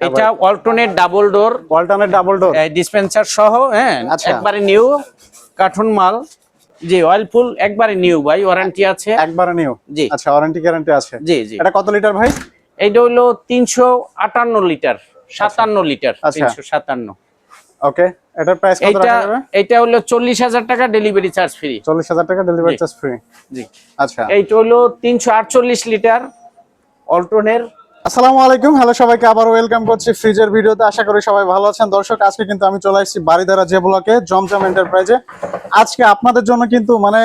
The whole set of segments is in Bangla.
এটা অল্টারনেট ডাবল ডোর ডিসপেন্সার সহ, হ্যাঁ একবারে নিউ কার্টুন মাল। জি অয়েলফুল একবারে নিউ ভাই, ওয়ারেন্টি আছে একবারে নিউ। জি আচ্ছা ওয়ারেন্টি গ্যারান্টি আছে। জি জি। এটা কত লিটার ভাই? এইটা হলো 358 লিটার, 57 লিটার, 357। ওকে, এটার প্রাইস কত রাখা যাবে? এটা হলো 40,000 টাকা, ডেলিভারি চার্জ ফ্রি। 40,000 টাকা ডেলিভারি চার্জ ফ্রি। জি আচ্ছা এইটা হলো 348 লিটার অল্টনের। আসসালামু আলাইকুম, হ্যালো সবাইকে আবার ওয়েলকাম করছি ফ্রিজের ভিডিওতে। আশা করি সবাই ভালো আছেন। দর্শক আজকে কিন্তু আমি চলে আসছি বারিধারা যে ব্লকে, জমজম এন্টারপ্রাইজে। আজকে আপনাদের জন্য কিন্তু মানে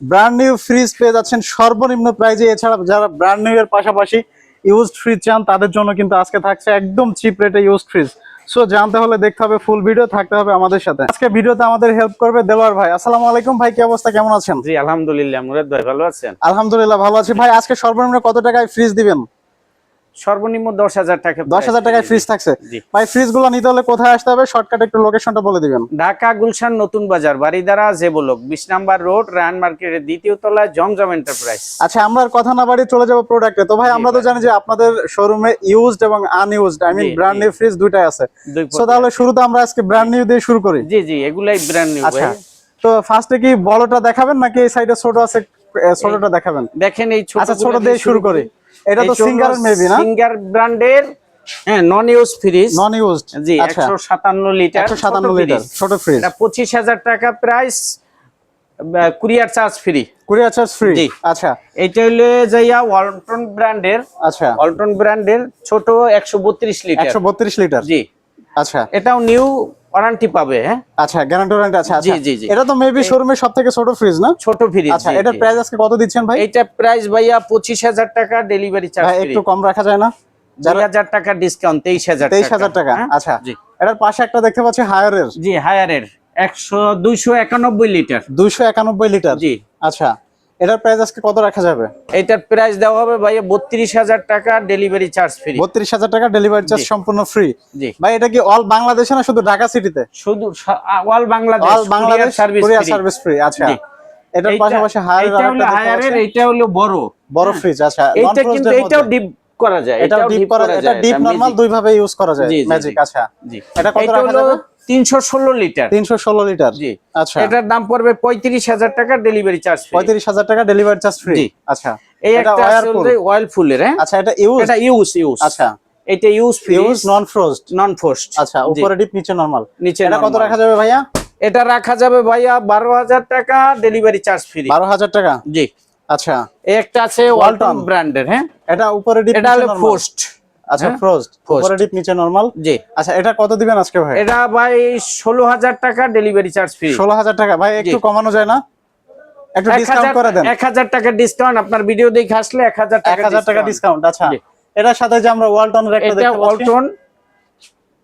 ব্র্যান্ড নিউ ফ্রিজ পেয়ে যাচ্ছেন সর্বনিম্ন প্রাইজে। এছাড়া যারা ব্র্যান্ড নিউ এর পাশাপাশি ইউজড ফ্রিজ চান তাদের জন্য কিন্তু আজকে থাকছে একদম চিপ রেটে ইউজড ফ্রিজ। সো জানতে হলে দেখতে হবে ফুল ভিডিও, থাকতে হবে আমাদের সাথে। আজকে ভিডিওতে আমাদের হেল্প করবে দেলোয়ার ভাই। আসসালামু আলাইকুম ভাই, কি অবস্থা, কেমন আছেন? জি আলহামদুলিল্লাহ, মুরাদ ভাই ভালো আছেন? আলহামদুলিল্লাহ ভালো আছি ভাই। আজকে সর্বনিম্ন কত টাকায় ফ্রিজ দিবেন? সর্বনিম্ন 10,000 টাকা। 10,000 টাকায় ফ্রিজ থাকছে ভাই। ফ্রিজ গুলো নিতে হলে কোথায় আসতে হবে? শর্টকাট একটু লোকেশনটা বলে দিবেন। ঢাকা গুলশান নতুন বাজার, বারিধারা যে ব্লক, 20 নাম্বার রোড, রায়হান মার্কেটের দ্বিতীয় তলায়, জমজম এন্টারপ্রাইজ। আচ্ছা আমরা আর কথা না বাড়িয়ে চলে যাব প্রোডাক্টে। তো ভাই আমরা তো জানি যে আপনাদের শোরুমে ইউজড এবং unused, I mean brand new fridge দুইটাই আছে। সো তাহলে শুরুতে আমরা আজকে ব্র্যান্ড নিউ দিয়ে শুরু করি। জি জি এগুলাই ব্র্যান্ড নিউ। আচ্ছা তো ফার্স্টে কি বড়টা দেখাবেন নাকি এই সাইডে ছোট আছে ছোটটা দেখাবেন? দেখেন এই ছোট। আচ্ছা ছোট দিয়ে শুরু করি। এটা তো সিঙ্গার মেবি না? সিঙ্গার ব্র্যান্ডের, হ্যাঁ নন ইউজ ফ্রিজ। নন ইউজড জি 157 লিটার, 157 লিটার ছোট ফ্রিজ। এটা 25,000 টাকা price, courier charge free. Courier charge free. আচ্ছা এটা হলো যাইয়া ওয়ালটন ব্র্যান্ডের। আচ্ছা ওয়ালটন ব্র্যান্ডের ছোট 132 লিটার। 132 লিটার। জি আচ্ছা এটাও নিউ ওয়ারেন্টি পাবে। হ্যাঁ আচ্ছা গ্যারান্টি ওয়ারেন্টি আছে। আচ্ছা জি জি। এটা তো মেবি শোরুমে সবথেকে ছোট ফ্রিজ না? ছোট ফ্রিজ। আচ্ছা এটার প্রাইস আজকে কত দিচ্ছেন ভাই? এটা প্রাইস ভাইয়া 25,000 টাকা, ডেলিভারি চার্জ ফ্রি। একটু কম রাখা যায় না? 2,000 টাকা ডিসকাউন্ট, 23,000 টাকা। আচ্ছা এটার পাশে একটা দেখতে পাচ্ছি হায়ারের। জি হায়ারের 291 লিটার। 291 লিটার। জি আচ্ছা এটার প্রাইস আজকে কত রাখা যাবে? এটার প্রাইস দেওয়া হবে ভাইয়া 32,000 টাকা, ডেলিভারি চার্জ ফ্রি। 32,000 টাকা ডেলিভারি চার্জ সম্পূর্ণ ফ্রি। জি ভাই এটা কি অল বাংলাদেশে না শুধু ঢাকা সিটিতে? শুধু all Bangladesh, all Bangladesh courier service free. আচ্ছা এটার পাশাপাশি হায়ারের এটা হলো বড় ফ্রিজ। আচ্ছা এটা কিন্তু এটাও ডিপ করা যায়, এটাও ডিপ করা যায়, এটা ডিপ নরমাল দুই ভাবে ইউজ করা যায়। ম্যাজিক। আচ্ছা জি এটা কত রাখা যাবে? 316 লিটার। 316 লিটার। জি আচ্ছা এটার দাম পড়বে 35,000 টাকা, ডেলিভারি চার্জ ফ্রি। 35,000 টাকা ডেলিভারি চার্জ ফ্রি। আচ্ছা এই একটা আসলে অয়েলফুলের। হ্যাঁ আচ্ছা এটা ইউজ। আচ্ছা এটা ইউজ নন ফ্রোস্ট। আচ্ছা উপরে ডিপ নিচে নরমাল। নিচে এটা কত রাখা যাবে ভাইয়া? এটা রাখা যাবে ভাইয়া 12,000 টাকা, ডেলিভারি চার্জ ফ্রি। 12,000 টাকা। জি আচ্ছা এই একটা আছে ওয়ালটন ব্র্যান্ডের। হ্যাঁ এটা উপরে ডিপ এটা হলো ফ্রোস্ট। আচ্ছা ফ্রোস্ট, উপরে ডিপ নিচে নরমাল। জি আচ্ছা এটা কত দিবেন আজকে ভাই? এটা ভাই 16,000 টাকা, ডেলিভারি চার্জ ফ্রি। 16,000 টাকা। ভাই একটু কমানো যায় না? একটু ডিসকাউন্ট করে দেন। 1,000 টাকা ডিসকাউন্ট, আপনার ভিডিও দেখে আসলে 1,000 টাকা ডিসকাউন্ট। আচ্ছা এটার সাথে যে আমরা ওয়ালটনের একটা দেখতে পাচ্ছি,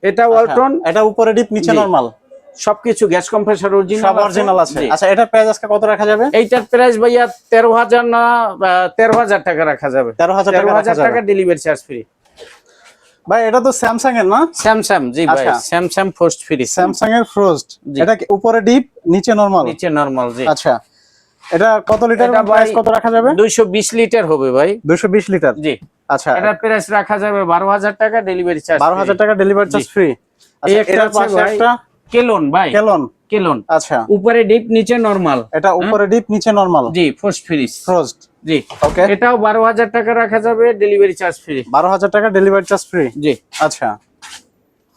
এটা ওয়ালটন, এটা উপরে ডিপ নিচে নরমাল, সবকিছু গ্যাস কম্প্রেসর অরিজিনাল আছে। আচ্ছা এটার প্রাইস আজকে কত রাখা যাবে? এইটার প্রাইস ভাইয়া 13,000 না 13,000 টাকা রাখা যাবে। 13,000 টাকা ডেলিভারি চার্জ ফ্রি। ভাই এটা তো স্যামসাং এর না? স্যামসাং। জি ভাই স্যামসাং ফ্রোস্ট ফ্রি। স্যামসাং এর ফ্রোস্ট। এটা কি উপরে ডিপ নিচে নরমাল? নিচে নরমাল। জি আচ্ছা এটা কত লিটার, প্রাইস কত রাখা যাবে? 220 লিটার হবে ভাই। 220 লিটার। জি আচ্ছা এটার প্রাইস রাখা যাবে 12,000 টাকা, ডেলিভারি চার্জ 12,000 টাকা ডেলিভারি চার্জ ফ্রি। এই একটা পাশে একটা কেলন ভাই। কেলন আচ্ছা উপরে ডিপ নিচে নরমাল। এটা উপরে ডিপ নিচে নরমাল। জি ফ্রোস্ট ফ্রোস্ট। জি ওকে এটাও 12,000 টাকা রাখা যাবে, ডেলিভারি চার্জ ফ্রি। 12,000 টাকা ডেলিভারি চার্জ ফ্রি। জি আচ্ছা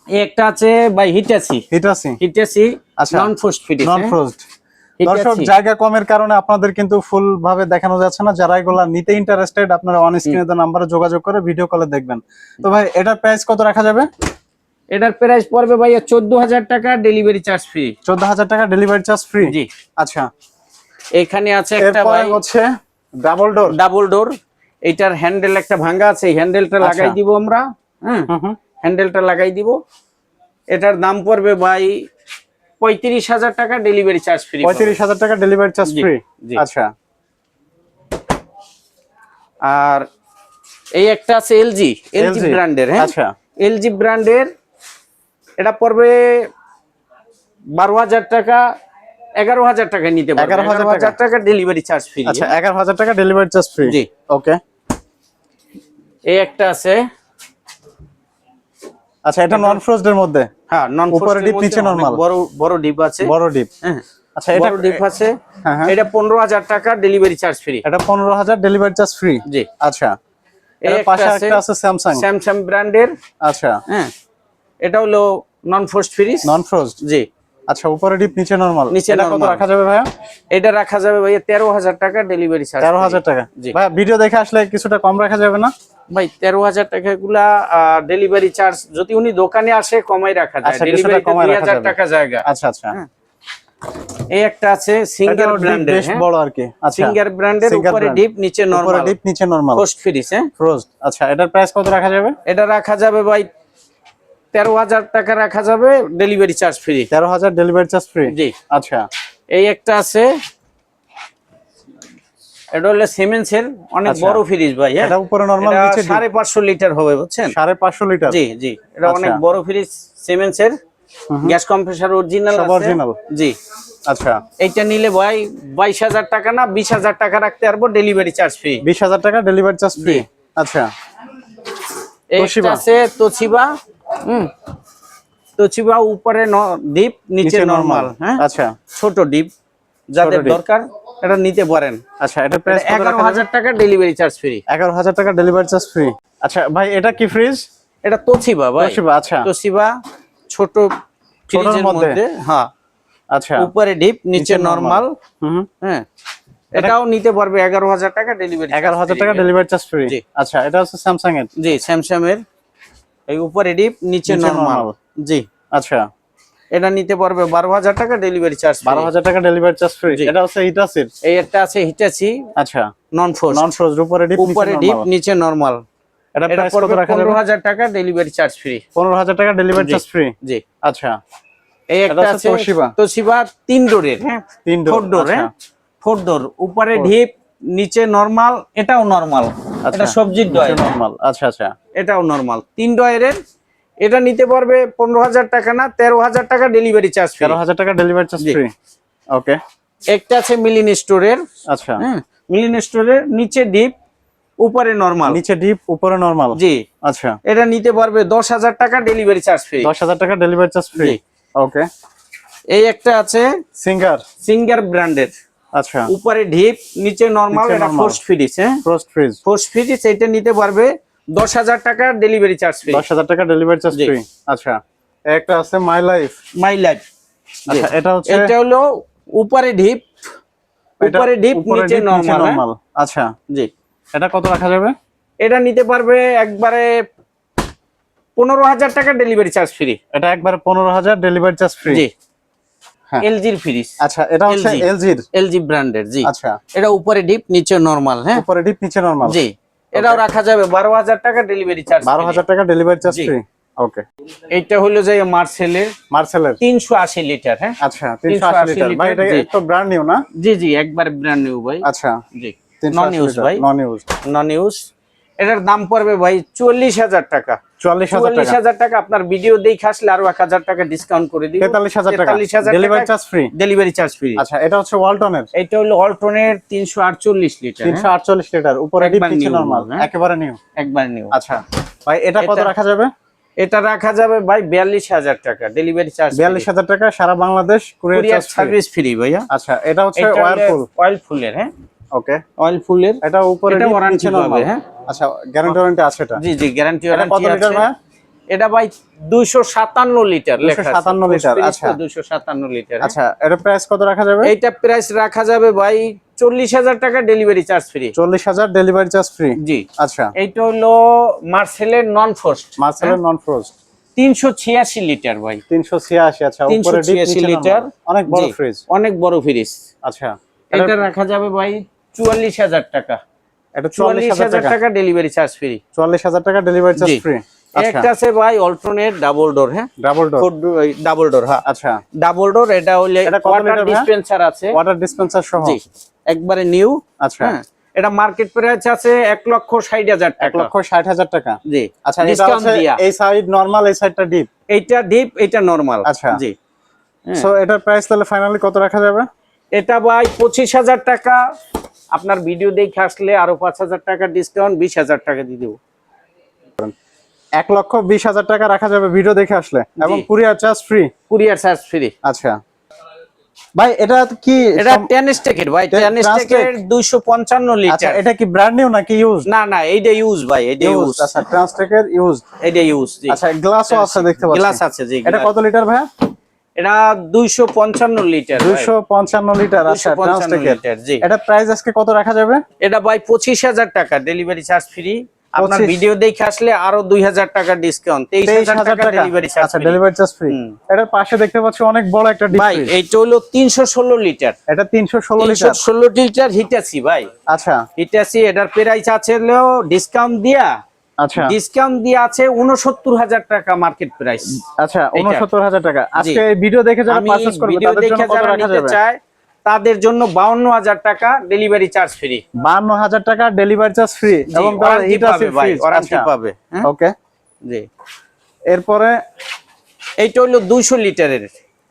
এই একটা আছে ভাই হিটাসি। আচ্ছা নন ফ্রোস্ট ফ্রি। নন ফ্রোস্ট। দর্শক জায়গা কমের কারণে আপনাদের কিন্তু ফুল ভাবে দেখানো যাচ্ছে না। যারা এগুলা নিতে ইন্টারেস্টেড আপনারা অন স্ক্রিনে দেওয়া নম্বরে যোগাযোগ করে ভিডিও কলে দেখবেন। তো ভাই এটার প্রাইস কত রাখা যাবে? এটার প্রাইস পড়বে ভাইয়া 14,000 টাকা, ডেলিভারি চার্জ ফ্রি। 14,000 টাকা ডেলিভারি চার্জ ফ্রি। জি আচ্ছা এখানে আছে একটা ভাই হচ্ছে ডাবল ডোর। এটার হ্যান্ডেল একটা ভাঙা আছে, এই হ্যান্ডেলটা লাগাই দিব আমরা। হ্যাঁ হ্যান্ডেলটা লাগাই দিব। এটার দাম পড়বে ভাই 35,000 টাকা, ডেলিভারি চার্জ ফ্রি। 35,000 টাকা ডেলিভারি চার্জ ফ্রি। আচ্ছা আর এই একটা আছে এলজি ব্র্যান্ডের। হ্যাঁ আচ্ছা এলজি ব্র্যান্ডের, এটা পড়বে 12,000 টাকা, 11,000 টাকা নিতে পারবেন। 11,000 টাকা ডেলিভারি চার্জ ফ্রি। আচ্ছা 11,000 টাকা ডেলিভারি চার্জ ফ্রি। জি ওকে এই একটা আছে আচ্ছা এটা নন ফ্রোজের মধ্যে। হ্যাঁ নন উপরে ডিপ নিচে নরমাল। বড় বড় ডিপ আছে। বড় ডিপ। হ্যাঁ আচ্ছা এটা বড় ডিপ আছে। হ্যাঁ হ্যাঁ এটা 15000 টাকা ডেলিভারি চার্জ ফ্রি। এটা 15000 ডেলিভারি চার্জ ফ্রি। জি আচ্ছা এর পাশে একটা আছে স্যামসাং। স্যামসাং ব্র্যান্ডের। আচ্ছা হ্যাঁ এটা হলো নন ফ্রোস্ট ফ্রিজ। নন ফ্রোজড। জি আচ্ছা উপরে ডিপ নিচে নরমাল। নিচে এটা কত normal। রাখা যাবে ভাইয়া? এটা রাখা যাবে ভাই 13000 টাকা ডেলিভারি চার্জ। 13000 টাকা। জি ভাইয়া ভিডিও দেখে আসলে কিছুটা কম রাখা যাবে না? ভাই 13000 টাকা গুলা ডেলিভারি চার্জ যদি উনি দোকানে আসে কমাই রাখা যায়। আচ্ছা, কিছুটা ডেলিভারি কমায় রাখা 2000 যাবে। টাকা জায়গা। আচ্ছা আচ্ছা এই একটা আছে সিঙ্গার এটাও ডিপ ব্র্যান্ডের। বেশ বড় আর কি। আচ্ছা সিঙ্গার ব্র্যান্ডের Singer উপরে brand। ডিপ নিচে উপরে নরমাল। ডিপ নিচে নরমাল ফ্রোস্ট ফ্রিজ। হ্যাঁ ফ্রোজড। আচ্ছা এটার প্রাইস কত রাখা যাবে? এটা রাখা যাবে ভাই 13000 টাকা রাখা যাবে delivery charge free. 13000 delivery charge free. জি আচ্ছা এই একটা আছে, এটা হলো সিমেন্সের অনেক আচ্ছা। বড় ফ্রিজ ভাই। হ্যাঁ এটা উপরে নরমাল এটা নিচে 550 লিটার হবে বুঝছেন। 550 লিটার। জি জি এটা আচ্ছা। অনেক বড় ফ্রিজ সিমেন্সের। গ্যাস কম্প্রেসার অরিজিনাল সব আছে। অরিজিনাল। জি আচ্ছা এইটা নিলে ভাই 22000 টাকা না 20000 টাকা রাখতে পারবো ডেলিভারি চার্জ ফ্রি। 20000 টাকা ডেলিভারি চার্জ ফ্রি। জি। আচ্ছা একটা তোশিবা। আছে তোশিবা। তোশিবা উপরে ডিপ নিচে নরমাল। হ্যাঁ আচ্ছা ছোট ডিপ যাদের ছোট ডিপ। দরকার এটা নিতে পারেন। আচ্ছা এটার প্রাইস 11000 টাকা ডেলিভারি চার্জ ফ্রি। 11000 টাকা ডেলিভারি চার্জ ফ্রি। আচ্ছা ভাই এটা কি ফ্রিজ? এটা তোশিবা ভাই। তোশিবা। আচ্ছা তোশিবা ছোট ফ্রিজের মধ্যে। মধ্যে। হ্যাঁ আচ্ছা উপরে ডিপ নিচে নরমাল। হুম হ্যাঁ এটাও নিতে পারবে 11000 টাকা ডেলিভারি। 11000 টাকা ডেলিভারি চার্জ ফ্রি। জি। আচ্ছা এটা হচ্ছে স্যামসাং এর। জি স্যামসাং এর এই উপরে ডিপ নিচে নিচে নরমাল। normal। জি আচ্ছা এটা নিতে পারবে 12000 টাকা ডেলিভারি চার্জ। 12000 টাকা ডেলিভারি চার্জ ফ্রি। জি। এটা হচ্ছে হিটাসির। এই একটা আছে হিটাচি আচ্ছা নন ফোর্স। নন ফ্রোজ উপরে ডিপ নিচে উপরে ডিপ নরমাল। নিচে নরমাল। এটা এটা প্রাইস কত পড়বে রাখা যাবে? 15000 টাকা ডেলিভারি চার্জ ফ্রি। 15000 টাকা ডেলিভারি জি। Charge free. জি আচ্ছা এই এটা একটা হচ্ছে আছে তোশিবা। তোশিবা 3 ডোরের। হ্যাঁ 3 ডোর। 4 ডোর। হ্যাঁ 4 ডোর উপরে ডিপ নিচে নরমাল। এটাও নরমাল। এটা সবজির ডয়ার নরমাল। আচ্ছা আচ্ছা এটাও নরমাল 3 ডয়ারের। এটা নিতে পারবে 15000 টাকা না 13000 টাকা ডেলিভারি চার্জ ফ্রি। 13000 টাকা ডেলিভারি চার্জ জি। ফ্রি। ওকে একটা আছে মিলিন স্টোরের। আচ্ছা হ্যাঁ মিলিন স্টোরের নিচে ডিপ উপরে নরমাল। নিচে ডিপ উপরে নরমাল। জি আচ্ছা এটা নিতে পারবে 10000 টাকা ডেলিভারি চার্জ ফ্রি। 10000 টাকা ডেলিভারি চার্জ ফ্রি। জি। ওকে এই একটা আছে সিঙ্গার। সিঙ্গার ব্র্যান্ডের। আচ্ছা উপরে ডিপ নিচে নরমাল। নিচে এটা normal। Force fridge. হ্যাঁ ফ্রোস্ট ফ্রিজ। ফোর্স ফ্রিজ এটা নিতে পারবে 10000 টাকা ডেলিভারি চার্জ ফ্রি। 10000 টাকা ডেলিভারি চার্জ জি। ফ্রি। আচ্ছা একটা আছে মাই লাইফ। My life. আচ্ছা এটা হচ্ছে এটা হলো উপরে ডিপ এটা উপরে ডিপ উপরে নিচে ডিপ নরমাল। নরমাল। আচ্ছা জি এটা কত রাখা যাবে? এটা নিতে পারবে একবারে 15000 টাকা ডেলিভারি চার্জ ফ্রি। এটা একবারে 15000 ডেলিভারি চার্জ ফ্রি। জি হ্যাঁ। এলজির ফ্রিজ। আচ্ছা এটা হচ্ছে LG এলজির। এলজি ব্র্যান্ডের। জি আচ্ছা এটা উপরে ডিপ নিচে নরমাল। হ্যাঁ উপরে ডিপ নিচে নরমাল। জি এটাও রাখা যাবে 12000 টাকা ডেলিভারি চার্জ। 12000 টাকা ডেলিভারি চার্জ জি। ফ্রি। ওকে এইটা হলো যে মার্সেলের মার্সেলের। 380 লিটার। হ্যাঁ আচ্ছা 380 লিটার। ভাই এটা জি। একটু ব্র্যান্ড নিউ না? জি জি একবার ব্র্যান্ড নিউ ভাই। আচ্ছা জি 380 নন ইউজ লিটার, ভাই। নন ইউজ। নন ইউজ। এটার দাম পড়বে ভাই 44000 টাকা। 44000 টাকা। 44000 টাকা আপনার ভিডিও দেখে আসলে আরো 1000 টাকা ডিসকাউন্ট করে দিব। 43000 টাকা 43000 delivery charge free. Delivery charge free. আচ্ছা এটা হচ্ছে ওয়ালটনের। এটা হলো অল্টনের 348 লিটার। 348 লিটার উপরে ডিপ একবার নিচে new, নরমাল। হ্যাঁ। একেবারে নিউ। একবার নিউ। আচ্ছা ভাই এটা কত এটা- রাখা যাবে? এটা রাখা যাবে ভাই 42000 টাকা ডেলিভারি চার্জ। 42000 টাকা সারা Bangladesh courier courier charge free. Service free ভাইয়া। আচ্ছা এটা হচ্ছে ওয়ারপুল। অয়েল ফুলের। হ্যাঁ ওকে অয়েল ফুলের। এটা উপরে এটা ডিপ warranty নিচে পাবে, নরমাল। হ্যাঁ। আচ্ছা গ্যারান্টি ওয়ারেন্টি আছে এটা। জি জি গ্যারান্টি এটা কত ওয়ারেন্টি লিটার আছে। ভাই? এটা ভাই 257 লিটার লেখা আছে। 257 লিটার, আচ্ছা। 257 লিটার। আচ্ছা এর প্রাইস কত রাখা যাবে? এইটা প্রাইস রাখা যাবে ভাই 40000 টাকা delivery charge free. 40000 delivery charge free. জি আচ্ছা এইটা হলো মার্সেলের নন ফ্রস্ট। মার্সেলের নন ফ্রোস্ট 386 লিটার ভাই। 386। আচ্ছা উপরে ডিপ 386 নিচে লিটার। নরমাল। অনেক বড় জি, ফ্রিজ। অনেক বড় ফ্রিজ। আচ্ছা এটা রাখা যাবে ভাই 44000 টাকা। এটা 44000 টাকা। টাকা ডেলিভারি চার্জ ফ্রি। 44000 টাকা ডেলিভারি চার্জ জি। ফ্রি। আচ্ছা একটা আছে ভাই অল্টরনেট ডাবল ডোর। হ্যাঁ ডাবল ডোর। Double door. হ্যাঁ আচ্ছা ডাবল ডোর। এটা হলে এটা কত ওয়াটার লিটার ভাই? ডিসপেন্সার আছে। ওয়াটার ডিসপেন্সার সহ। জি একবারে নিউ। আচ্ছা হ্যাঁ এটা মার্কেট প্রাইস আছে 1,60,000 টাকা। 1,60,000 টাকা। জি আচ্ছা এটা ডিসকাউন্ট হচ্ছে দিয়া। এই সাইড নরমাল এই সাইডটা ডিপ। এইটা ডিপ এইটা নরমাল। আচ্ছা। জি সো এটার প্রাইস তাহলে ফাইনালি কত রাখা যাবে? এটা ভাই 25000 টাকা। আপনার ভিডিও দেখে আসলে আরো 5000 টাকা ডিসকাউন্ট 20000 টাকা দিয়ে দেব। 1,20,000 টাকা রাখা যাবে ভিডিও দেখে আসলে, এবং জি। Courier charge free. Courier charge free. আচ্ছা ভাই, এটা কি এটা টেনস্টেকের ভাই, টেনস্টেকের 255 আচ্ছা, লিটার। এটা কি ব্র্যান্ড নিউ নাকি ইউজ? না না, এইটা ইউজ ভাই, এইটা ইউজ। আচ্ছা, ট্রান্সটেকের ইউজ। এইটা ইউজ। জি। আচ্ছা, গ্লাসও আছে দেখতে পাচ্ছি। গ্লাস আছে জি। এটা কত লিটার ভাই? এটা 255 লিটার। 255 লিটার। আচ্ছা, 255 ট্রান্সটেকের। লিটার জি। এটা প্রাইস আজকে কত রাখা যাবে? এটা ভাই 25,000 টাকা, ডেলিভারি চার্জ ফ্রি। আপনার 25 ভিডিও দেখে আসলে আরো 2,000 টাকা ডিসকাউন্ট, 23,000 টাকা ডেলিভারি চার্জ। আচ্ছা, ডেলিভারি চার্জ ফ্রি। এটার পাশে দেখতে পাচ্ছি অনেক বড় একটা ডিপ ভাই ফ্রিজ। এইটা হলো 316 লিটার। এটা 316 লিটার। 316 লিটার হিটাচি ভাই। আচ্ছা হিটাচি, এটার প্রাইস আছে হলো ডিসকাউন্ট দিয়া, আচ্ছা ডিসকাউন্ট দিয়ে আছে 69,000 টাকা মার্কেট প্রাইস। আচ্ছা, এইটা। 69,000 টাকা। জি। আজকে এই ভিডিও দেখে যারা আমি পারচেজ করবে ভিডিও তাদের জন্য দেখে কত যারা রাখা নিতে যাবে? চায় তাদের জন্য 52,000 টাকা ডেলিভারি চার্জ ফ্রি। 52,000 টাকা ডেলিভারি চার্জ ফ্রি, এবং ওয়ারেন্টি হিটাচি পাবে ভাই, ফ্রিজ। ওয়ারেন্টি আচ্ছা পাবে। হ্যাঁ ওকে। জি। এরপরে এইটা হলো 200 লিটারের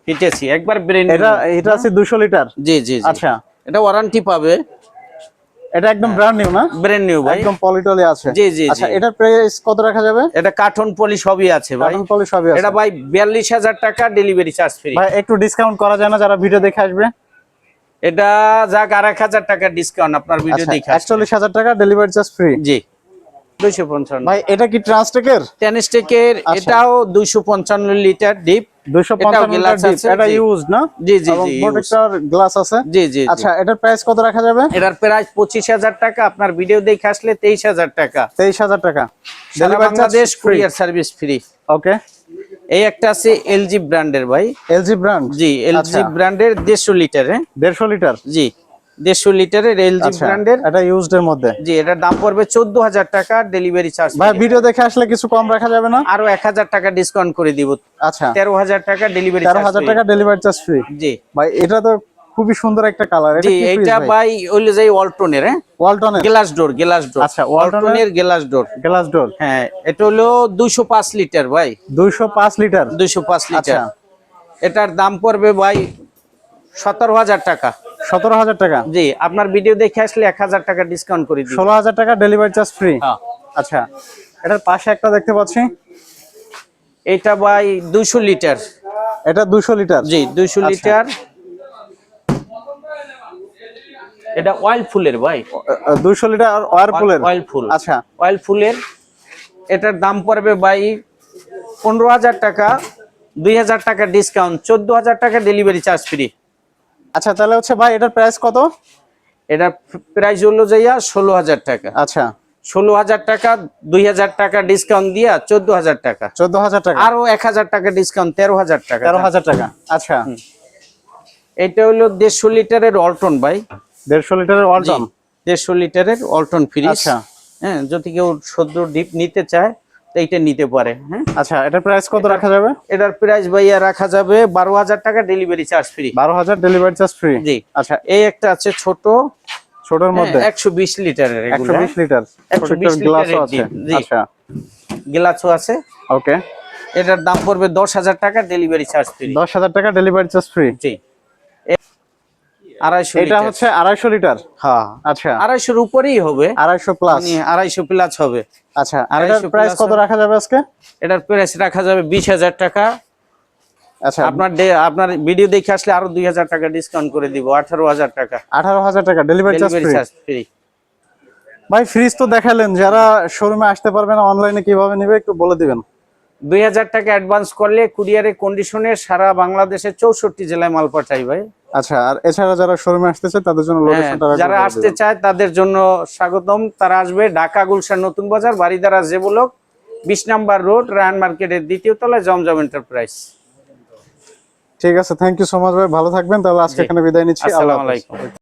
হিটাচি, একবার ব্র্যান্ড নিউ। এটা হিটাচি 200 লিটার। জি জি জি। আচ্ছা, এটা ওয়ারেন্টি পাবে, এটা একদম ব্র্যান্ড নিউ না? ব্র্যান্ড নিউ ভাই। একদম পলিটলি আছে। জি জি আচ্ছা, জি। এটার প্রাইস কত রাখা যাবে? এটা কার্টন পলিশ সবই আছে ভাই। কার্টন পলি সবই আছে। এটা ভাই 42,000 টাকা ডেলিভারি চার্জ ফ্রি। ভাই একটু ডিসকাউন্ট করা যায় না যারা ভিডিও দেখে আসবে? এটা যাক 1,000 টাকা ডিসকাউন্ট আপনার ভিডিও আচ্ছা, দেখে। 41,000 টাকা ডেলিভারি চার্জ ফ্রি। জি। 255। ভাই এটা কি ট্রান্সটেকের? টেনস্টেকের, এটাও 255 litre deep. 255 litre glass deep. আছে, এটা জি। ইউজ না? জি জি এবং জি, প্রোটেক্টর গ্লাস আছে। জি জি। আচ্ছা, এটার প্রাইস কত রাখা যাবে? এটার প্রাইস 25,000 টাকা, আপনার ভিডিও দেখে আসলে 23,000 টাকা। 23,000 টাকা সারা delivery charge Bangladesh free. Courier service free. Okay. এই একটা আছে এলজি ব্র্যান্ডের ভাই। LG brand. জি, এলজি ব্র্যান্ডের 150 লিটার। হ্যাঁ 150 লিটার। জি, 150 লিটারের এলজি আচ্ছা, ব্র্যান্ডের। এটা ইউজড এর মধ্যে। জি, এটার দাম পড়বে 14,000 টাকা, ডেলিভারি চার্জ। ভাই ভিডিও দেখে আসলে কিছু কম রাখা যাবে না? আরো 1,000 টাকা ডিসকাউন্ট করে দিব। আচ্ছা, 13,000 টাকা ডেলিভারি চার্জ। 13,000 টাকা ডেলিভারি চার্জ ফ্রি। জি ভাই এটা তো খুবই সুন্দর একটা কালার। এটা জি, কি ফ্রিজ এটা ভাই? ভাই হইলো যাই ওয়ালটনের। হ্যাঁ ওয়ালটনের গ্লাস ডোর, গ্লাস ডোর। আচ্ছা, ওয়ালটনের ওয়ালটনের গ্লাস ডোর। Glass door. হ্যাঁ, এটা হলো 205 লিটার ভাই। 205 লিটার। 205 আচ্ছা, লিটার। এটার দাম পড়বে ভাই 17,000 টাকা। 17,000 টাকা। জি, আপনার ভিডিও দেখে আসলে 1,000 টাকা ডিসকাউন্ট করে দিব। 16,000 টাকা ডেলিভারি চার্জ ফ্রি। হ্যাঁ। আচ্ছা, এটার পাশে একটা দেখতে পাচ্ছি। এটা ভাই 200 লিটার। এটা 200 লিটার। জি, 200 আচ্ছা। লিটার। এটা অয়েল ফুলের ভাই। 200 লিটার ওয়ারপুলের। অয়েল ফুল। আচ্ছা, অয়েল ফুলের। এটার দাম পড়বে ভাই 15,000 টাকা, 2,000 টাকা ডিসকাউন্ট, 14,000 টাকা ডেলিভারি চার্জ ফ্রি। আচ্ছা তাহলে হচ্ছে ভাই এটার প্রাইস কত? এটা প্রাইস হলো যাইয়া 16,000 টাকা। আচ্ছা, 16,000 টাকা, 2,000 টাকা ডিসকাউন্ট দিয়া 14,000 টাকা। 14,000 টাকা। আরো 1,000 টাকা ডিসকাউন্ট, 13,000 টাকা। 13,000 টাকা। আচ্ছা, এটা হলো 150 লিটারের অল্টন ভাই। 150 লিটারের ওয়ালটন। 150 লিটারের অল্টন ফ্রিজ। আচ্ছা। হ্যাঁ, যদি কেউ সদ্য ডিপ নিতে চায় তো এইটা নিতে পারে। হ্যাঁ, আচ্ছা, এটার প্রাইস কত রাখা যাবে? এটার প্রাইস ভাইয়া রাখা যাবে 12,000 টাকা, delivery charge free. 12,000 delivery charge free. জি। আচ্ছা, এই একটা আছে ছোট, ছোটর মধ্যে 120 লিটারের। 120 লিটার। 120 গ্লাসও লিটারের আছে। ডিপ। জি। আচ্ছা, গ্লাসও আছে। ওকে। এটার দাম পড়বে 10,000 টাকা, ডেলিভারি চার্জ ফ্রি। 10,000 টাকা ডেলিভারি চার্জ ফ্রি। জি। 250 এটা লিটার। হচ্ছে 250 লিটার। হ্যাঁ, আচ্ছা, 250 এর উপরেই হবে। 250 প্লাস। মানে 250 প্লাস হবে। আচ্ছা, 250 এটার প্রাইস plus কত রাখা যাবে আজকে? এটার প্রাইস রাখা যাবে 20,000 টাকা। আচ্ছা, আপনার ভিডিও দেখে আসলে আরো 2,000 টাকা ডিসকাউন্ট করে দিব, 18,000 টাকা 18,000 টাকা delivery charge delivery free. Charge free. ভাই ফ্রিজ তো দেখালেন, যারা শোরুমে আসতে পারবে না অনলাইনে কিভাবে নেবে একটু বলে দিবেন। 2,000 টাকা অ্যাডভান্স করলে কুরিয়ারে কন্ডিশনে সারা বাংলাদেশে 64 জেলায় মাল পাঠাই ভাই। আচ্ছা, আর এছাড়া যারা শোরুমে আসতে চায় তাদের জন্য হ্যাঁ, লোকেশনটা যারা আসতে চায় তাদের জন্য স্বাগতম। তারা আসবে ঢাকা গুলশান নতুন বাজার, বারিধারা যে ব্লক, 20 নাম্বার রোড, রায়ান মার্কেটের দ্বিতীয় তলায়, জমজম এন্টারপ্রাইজ। ঠিক আছে, থ্যাংক ইউ সো মাচ ভাই, ভালো থাকবেন। তাহলে আজকে জি। এখানে বিদায় নিচ্ছি। আল্লাহ আসসালামু হাফেজ। আলাইকুম।